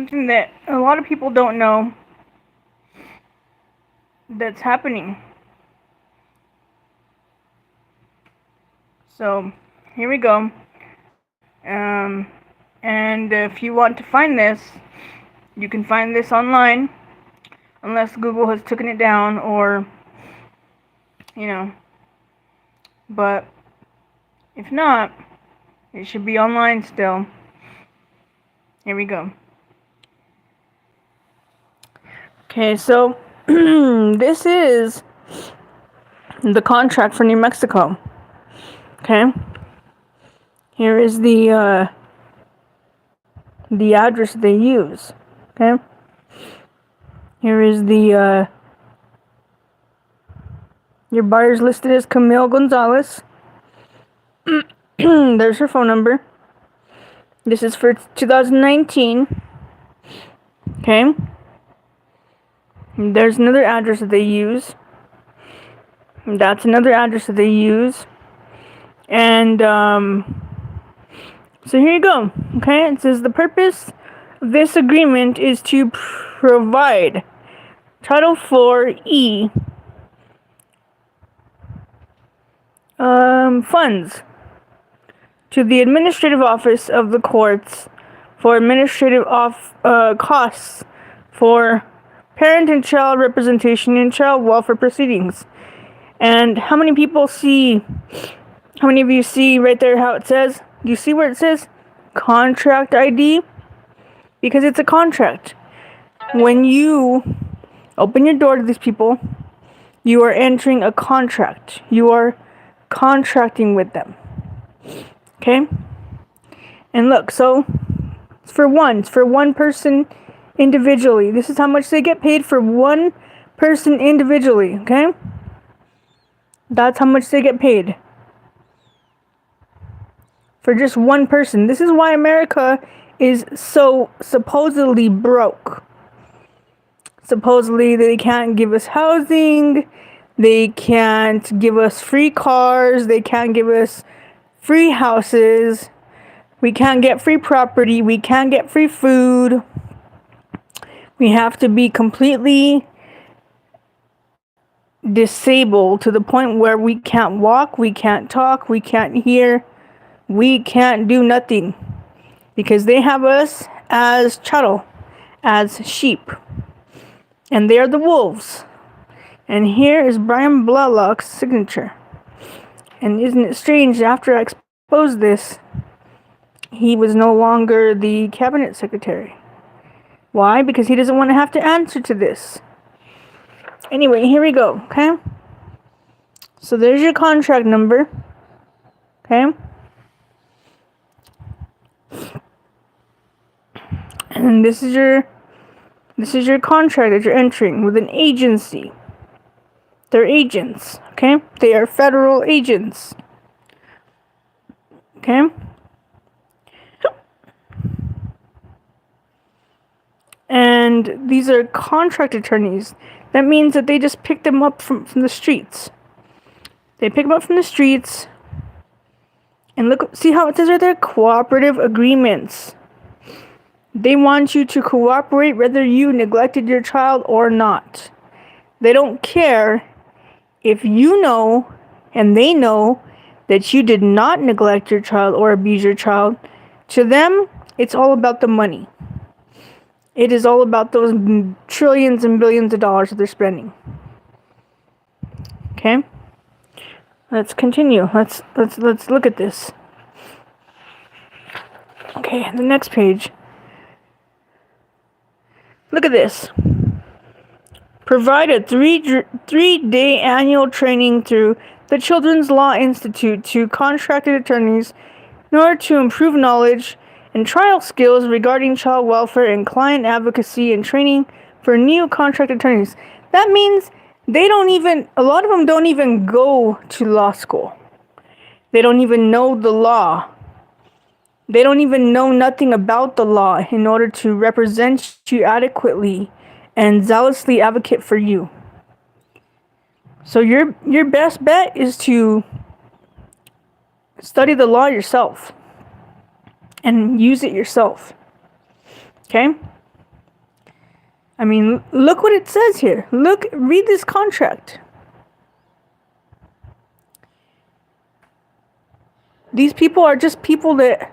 something that a lot of people don't know that's happening. So, here we go. And if you want to find this, you can find this online, unless Google has taken it down or, you know. But if not, it should be online still. Here we go. Okay, so this is the contract for New Mexico. Okay, here is the address they use. Okay, here is the your buyer's listed as Camille Gonzalez. There's her phone number. This is for 2019. Okay. There's another address that they use. That's another address that they use. And so here you go. Okay, it says the purpose of this agreement is to provide Title 4E funds to the administrative office of the courts for administrative costs for parent and child representation in child welfare proceedings. And how many of you see right there how it says? Do you see where it says contract ID? Because it's a contract. When you open your door to these people, you are entering a contract. You are contracting with them. Okay? And look, so it's for one person individually. This is how much they get paid for one person individually, okay? That's how much they get paid. For just one person. This is why America is so supposedly broke. Supposedly they can't give us housing, they can't give us free cars, they can't give us free houses, we can't get free property, we can't get free food. We have to be completely disabled to the point where we can't walk, we can't talk, we can't hear, we can't do nothing. Because they have us as cattle, as sheep. And they are the wolves. And here is Brian Blalock's signature. And isn't it strange, after I exposed this, he was no longer the cabinet secretary. Why? Because he doesn't want to have to answer to this. Anyway, here we go, okay? So there's your contract number. Okay? And this is your contract that you're entering with an agency. They're agents, okay? They are federal agents. Okay? And these are contract attorneys. That means that they just pick them up from the streets. They pick them up from the streets. And look, see how it says right there? Cooperative agreements. They want you to cooperate whether you neglected your child or not. They don't care if you know and they know that you did not neglect your child or abuse your child. To them, it's all about the money. It is all about those trillions and billions of dollars that they're spending. Okay? Let's continue. Let's look at this. Okay, the next page. Look at this. Provide a three-day annual training through the Children's Law Institute to contracted attorneys in order to improve knowledge and trial skills regarding child welfare and client advocacy, and training for new contract attorneys. That means a lot of them don't even go to law school. They don't even know the law. They don't even know nothing about the law in order to represent you adequately and zealously advocate for you. So your best bet is to study the law yourself and use it yourself. Okay? I mean, look what it says here. Read this contract. These people are just people that,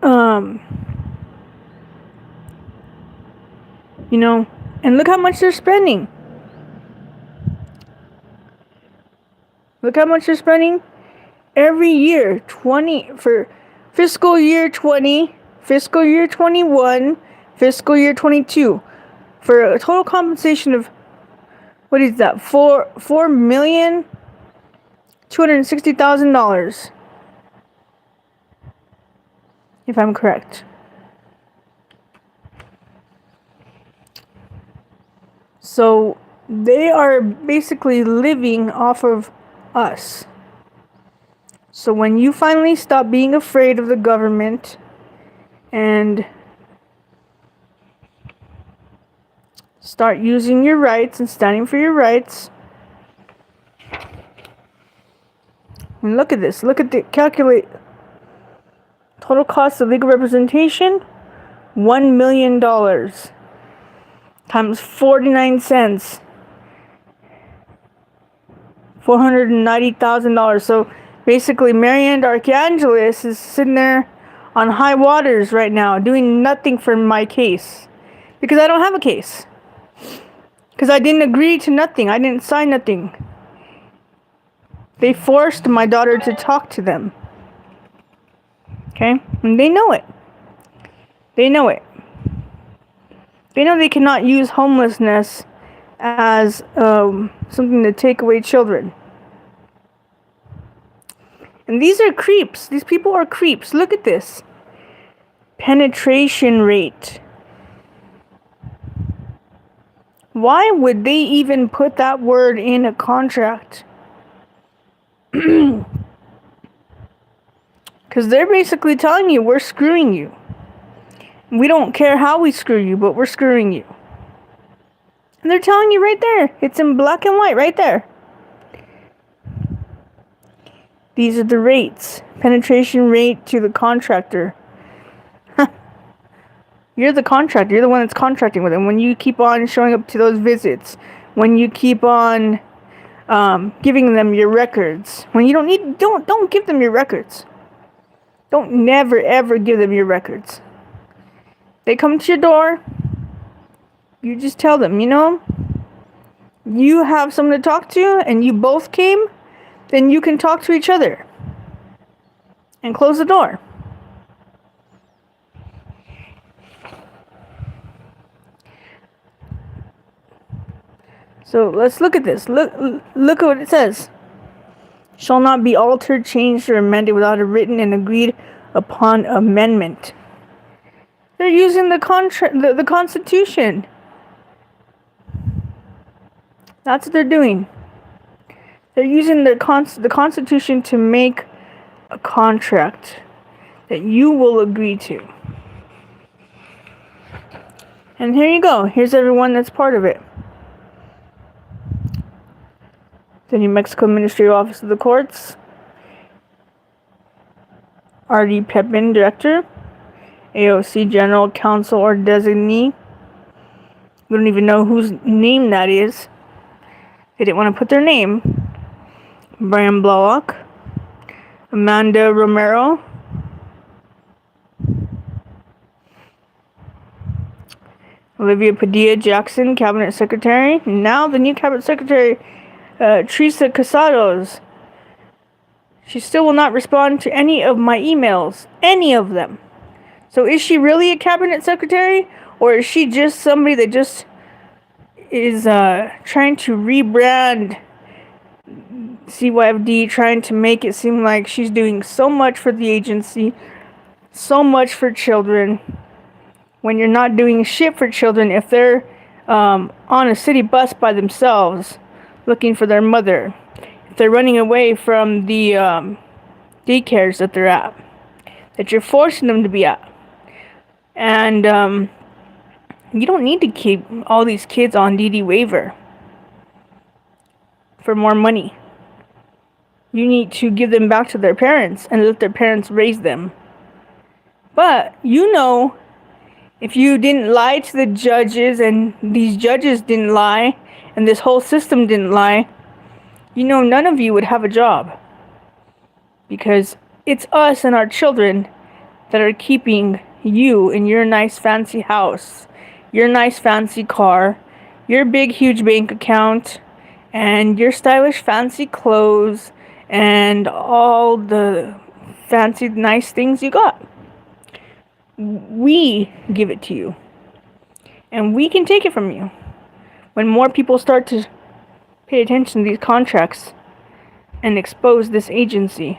and look how much they're spending. Look how much they're spending every year. 20 for fiscal year 20, fiscal year 21, fiscal year 22, for a total compensation of, what is that? $4,260,000, if I'm correct. So they are basically living off of us. So when you finally stop being afraid of the government and start using your rights and standing for your rights, and look at this. Look at the calculate total cost of legal representation. $1 million times 49 cents. $490,000. So basically, Marianne Archangelis is sitting there on high waters right now, doing nothing for my case. Because I don't have a case. Because I didn't agree to nothing. I didn't sign nothing. They forced my daughter to talk to them. Okay? And they know it. They know it. They know they cannot use homelessness as something to take away children. And these are creeps. These people are creeps. Look at this. Penetration rate. Why would they even put that word in a contract? Because they're basically telling you, we're screwing you. We don't care how we screw you, but we're screwing you. And they're telling you right there. It's in black and white right there. These are the rates. Penetration rate to the contractor. You're the contractor. You're the one that's contracting with them. When you keep on showing up to those visits. When you keep on giving them your records. When you don't give them your records. Don't never ever give them your records. They come to your door. You just tell them, you have someone to talk to and you both came, then you can talk to each other. And close the door. So let's look at this. Look at what it says. Shall not be altered, changed, or amended without a written and agreed upon amendment. They're using the Constitution. That's what they're doing. They're using the Constitution to make a contract that you will agree to. And here you go. Here's everyone that's part of it. The New Mexico Ministry Office of the Courts. R.D. Pepin, Director. AOC General Counsel or Designee. We don't even know whose name that is. They didn't want to put their name. Brian Blalock. Amanda Romero. Olivia Padilla Jackson, Cabinet Secretary. Now the new Cabinet Secretary, Teresa Casados. She still will not respond to any of my emails. Any of them. So is she really a Cabinet Secretary? Or is she just somebody that just is trying to rebrand CYFD, trying to make it seem like she's doing so much for the agency, so much for children, when you're not doing shit for children if they're on a city bus by themselves looking for their mother, if they're running away from the daycares that they're at, that you're forcing them to be at. And you don't need to keep all these kids on DD waiver for more money. You need to give them back to their parents and let their parents raise them. But If you didn't lie to the judges, and these judges didn't lie, and this whole system didn't lie, none of you would have a job. Because it's us and our children that are keeping you in your nice fancy house, your nice fancy car, your big huge bank account, and your stylish fancy clothes, and all the fancy nice things you got. We give it to you. And we can take it from you. When more people start to pay attention to these contracts and expose this agency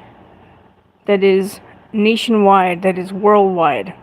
that is nationwide, that is worldwide.